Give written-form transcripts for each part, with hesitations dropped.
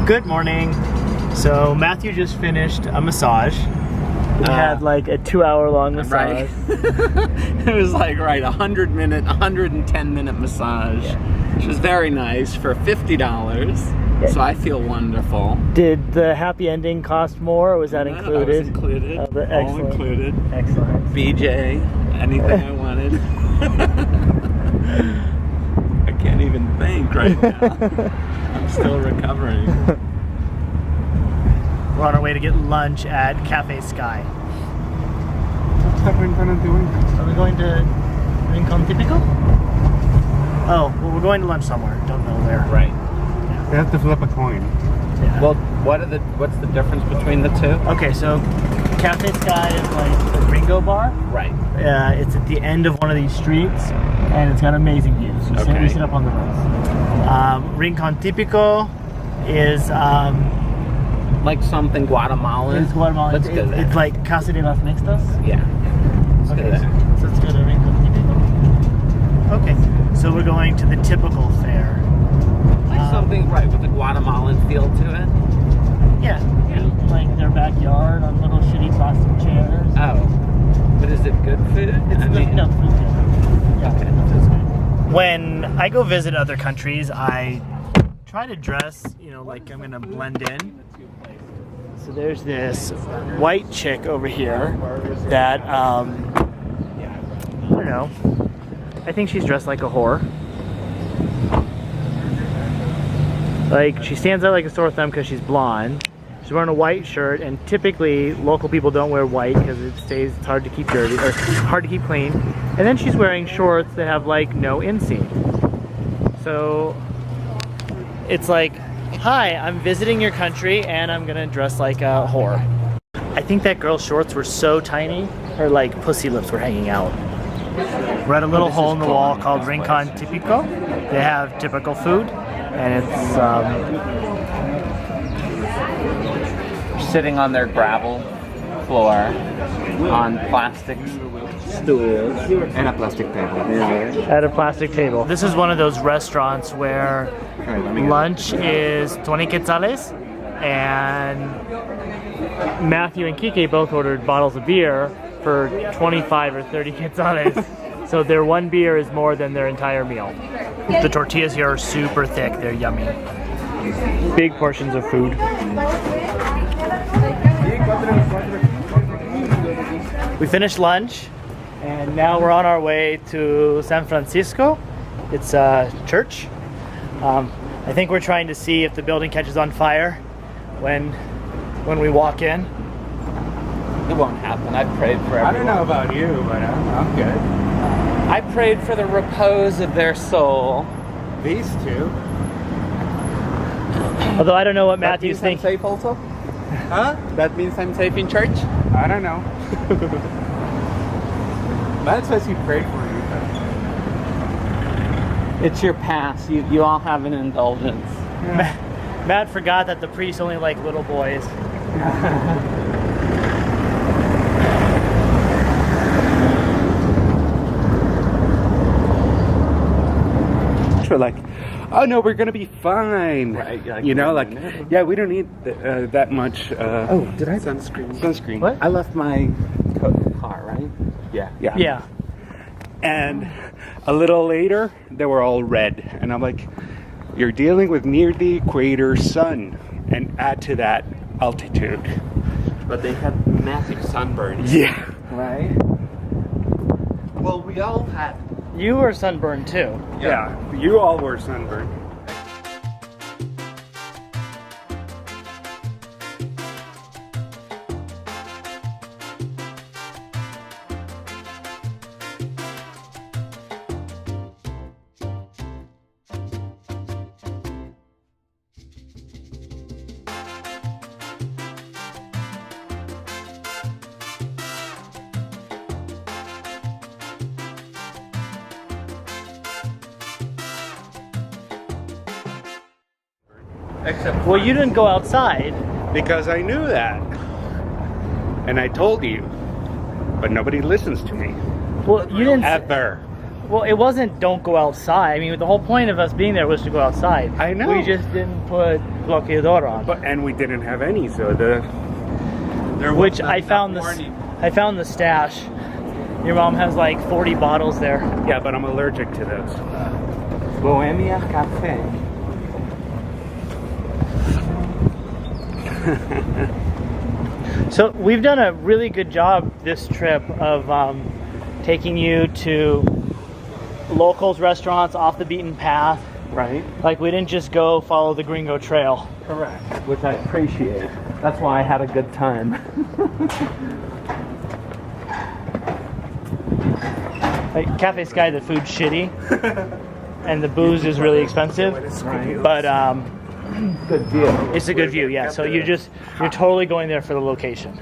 Good morning. So Matthew just finished a massage. We had like a 2-hour-long massage. Right. It was like 110-minute massage, which was very nice for $50. So I feel wonderful. Did the happy ending cost more, or was that included? That was included. All included. Excellent. BJ, anything I wanted. I can't even think right now. I'm still recovering. We're on our way to get lunch at Cafe Sky. What are we doing? Are we going to Rincon Típico? Oh, well, we're going to lunch somewhere. Don't know where. Right. We have to flip a coin. Yeah. Well, what's the difference between the two? Okay, so Cafe Sky is like the Ringo bar. Right. It's at the end of one of these streets, and it's got amazing views. We sit up on the roofs. Rincon Típico is like something Guatemalan. It's Guatemala. Let's go there. It's like Casa de las Mixtas. Yeah. Let's go there. So let's go to Rincon Típico. Okay, so we're going to the typical fare. Like something right with the Guatemalan feel to it. Yeah. Like their backyard on little shitty plastic chairs. Oh. But is it good food? It's I good. mean, No, food's good. Yeah, okay. the food's good. When I go visit other countries, I try to dress, like I'm gonna blend in. So there's this white chick over here that, I don't know, I think she's dressed like a whore. Like, she stands out like a sore thumb because she's blonde. She's wearing a white shirt, and typically local people don't wear white because it's hard to keep dirty, or hard to keep clean. And then she's wearing shorts that have like no inseam. So it's like, hi, I'm visiting your country and I'm gonna dress like a whore. I think that girl's shorts were so tiny, her like pussy lips were hanging out. We're at a little hole in the wall called Rincon Típico. They have typical food, and it's sitting on their gravel floor on plastic stools And a plastic table. at a plastic table. This is one of those restaurants where lunch is 20 quetzales, and Matthew and Kike both ordered bottles of beer for 25 or 30 quetzales. So their one beer is more than their entire meal. The tortillas here are super thick, they're yummy. Big portions of food. We finished lunch, and now we're on our way to San Francisco. It's a church. I think we're trying to see if the building catches on fire when we walk in. It won't happen. I prayed for everyone. I don't know about you, but I'm good. I prayed for the repose of their soul. These two. Although I don't know what That Matthew's means I'm thinking. safe also? Huh? That means I'm safe in church? I don't know. Matt says he prayed for you. It's your pass. You all have an indulgence. Matt forgot that the priests only like little boys. We're like, oh no, we're gonna be fine. Right, yeah, we don't need that much. Oh, did I? Sunscreen. What? I left my car, right? Yeah. Yeah. And a little later, they were all red, and I'm like, you're dealing with near the equator sun, and add to that altitude. But they had massive sunburns. Yeah. Right? Well, we all had. You were sunburned too. Yeah. You all were sunburned. Except Well, you didn't go outside. Because I knew that. And I told you. But nobody listens to me. Well, you didn't. Ever. Well, it wasn't don't go outside. I mean, the whole point of us being there was to go outside. I know. We just didn't put bloqueador on. And we didn't have any, so there Which was I found I found the stash. Your mom has like 40 bottles there. Yeah, but I'm allergic to those. Bohemia Cafe. So we've done a really good job this trip of taking you to locals, restaurants, off the beaten path. Right. Like we didn't just go follow the Gringo Trail. Correct. Which I appreciate. That's why I had a good time. Like Cafe Sky, the food's shitty, and the booze is really expensive. Right. But Good view. it's a good view, yeah. So you're totally going there for the location.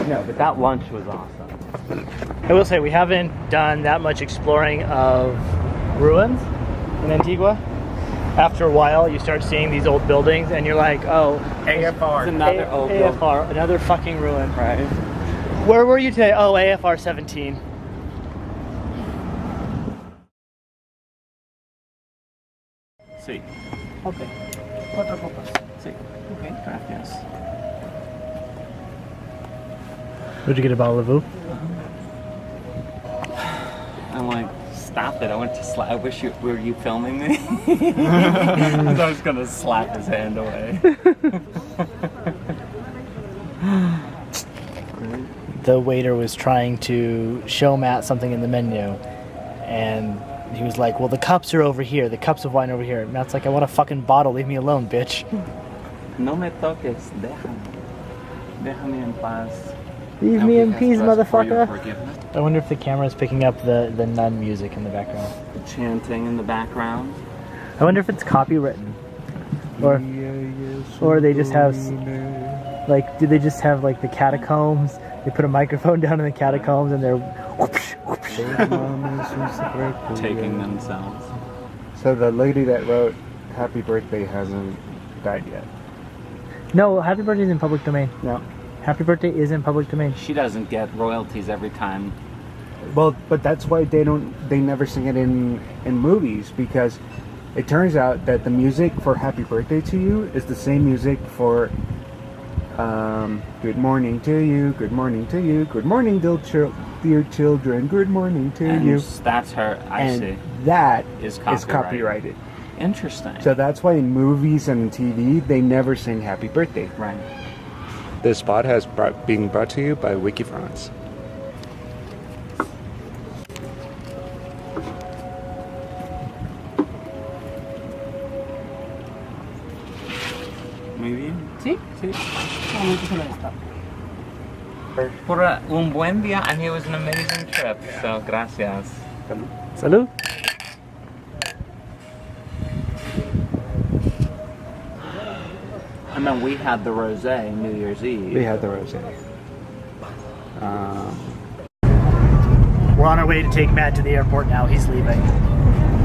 No, but that lunch was awesome. I will say we haven't done that much exploring of ruins in Antigua. After a while, you start seeing these old buildings, and you're like, oh, AFR. It's another old building. AFR, another fucking ruin. Right. Where were you today? Oh, AFR 17. Sí. Okay. Cuatro copas. Sí. Okay, gracias. Where'd you get a bottle of Vu? I'm like, stop it. I went to slap. I wish you were you filming me? I was gonna slap his hand away. The waiter was trying to show Matt something in the menu, and he was like, well, the cups are over here, the cups of wine over here. Matt's like, I want a fucking bottle, leave me alone, bitch. No me toques, déjame. Déjame en paz. Leave me in peace, motherfucker. I wonder if the camera is picking up the nun music in the background. Chanting in the background. I wonder if it's copywritten. Or they just have, like, do they just have, like, the catacombs? They put a microphone down in the catacombs and they're whoopsh, whoopsh. Taking themselves. So the lady that wrote Happy Birthday hasn't died yet. No, Happy Birthday is in public domain. No. Happy Birthday is in public domain. She doesn't get royalties every time. Well, but that's why they never sing it in movies, because it turns out that the music for Happy Birthday to You is the same music for Good Morning to You, Good Morning to You, Good Morning dear children, Good Morning to You. That's her, I see. That is copyrighted. Interesting. So that's why in movies and TV, they never sing Happy Birthday. Right. This spot has being brought to you by Wiki Franz. Muy bien. Sí, sí. For un buen día, and it was an amazing trip. So, gracias. Salud. And then we had the rosé New Year's Eve. We had the rosé. We're on our way to take Matt to the airport now. He's leaving.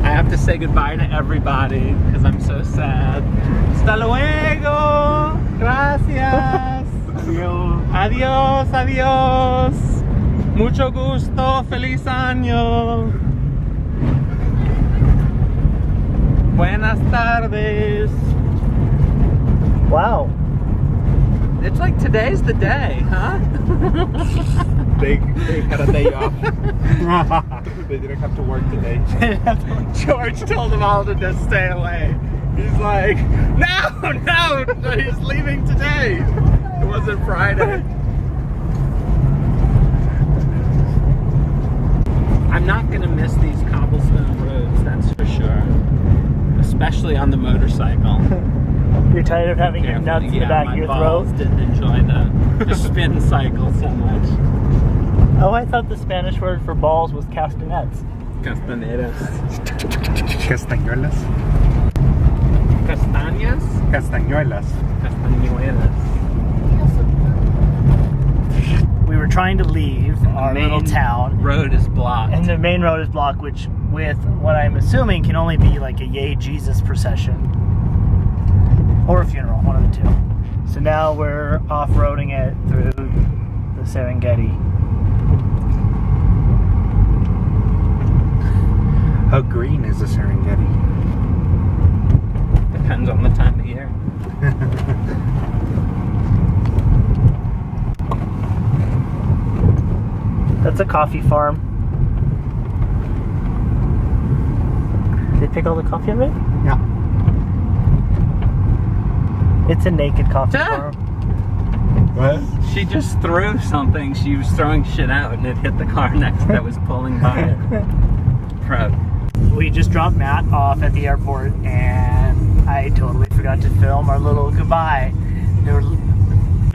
I have to say goodbye to everybody because I'm so sad. Hasta luego. Gracias. Adiós, adiós. Mucho gusto. Feliz año. Buenas tardes. Wow. It's like today's the day, huh? They had a day off. They didn't have to work today. George told them all to just stay away. He's like, no, he's leaving today. It wasn't Friday. I'm not gonna miss these cobblestone roads, that's for sure. Especially on the motorcycle. You're tired of having your nuts in the back of your throat? My balls didn't enjoy the spin cycle so much. Oh, I thought the Spanish word for balls was castanets. Castaneras. Castañuelas. Castañas? Castañuelas. Castañuelas. We were trying to leave our little town. Road is blocked. And the main road is blocked, which with what I'm assuming can only be like a Yay Jesus procession. Or a funeral, one of the two. So now we're off-roading it through the Serengeti. green is the Serengeti? Depends on the time of year. That's a coffee farm. Did they pick all the coffee already? Yeah. It's a naked coffee Ah. farm. What? She just threw something. She was throwing shit out and it hit the car next that was pulling by it. Proud. We just dropped Matt off at the airport and I totally forgot to film our little goodbye. There were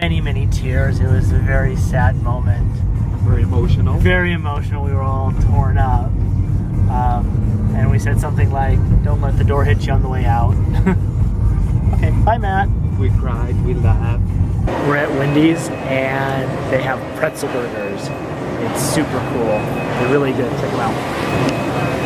many, many tears. It was a very sad moment. Very emotional. Very emotional. We were all torn up. And we said something like, don't let the door hit you on the way out. Okay, bye Matt. We cried, we laughed. We're at Wendy's and they have pretzel burgers. It's super cool. They're really good. Check them out.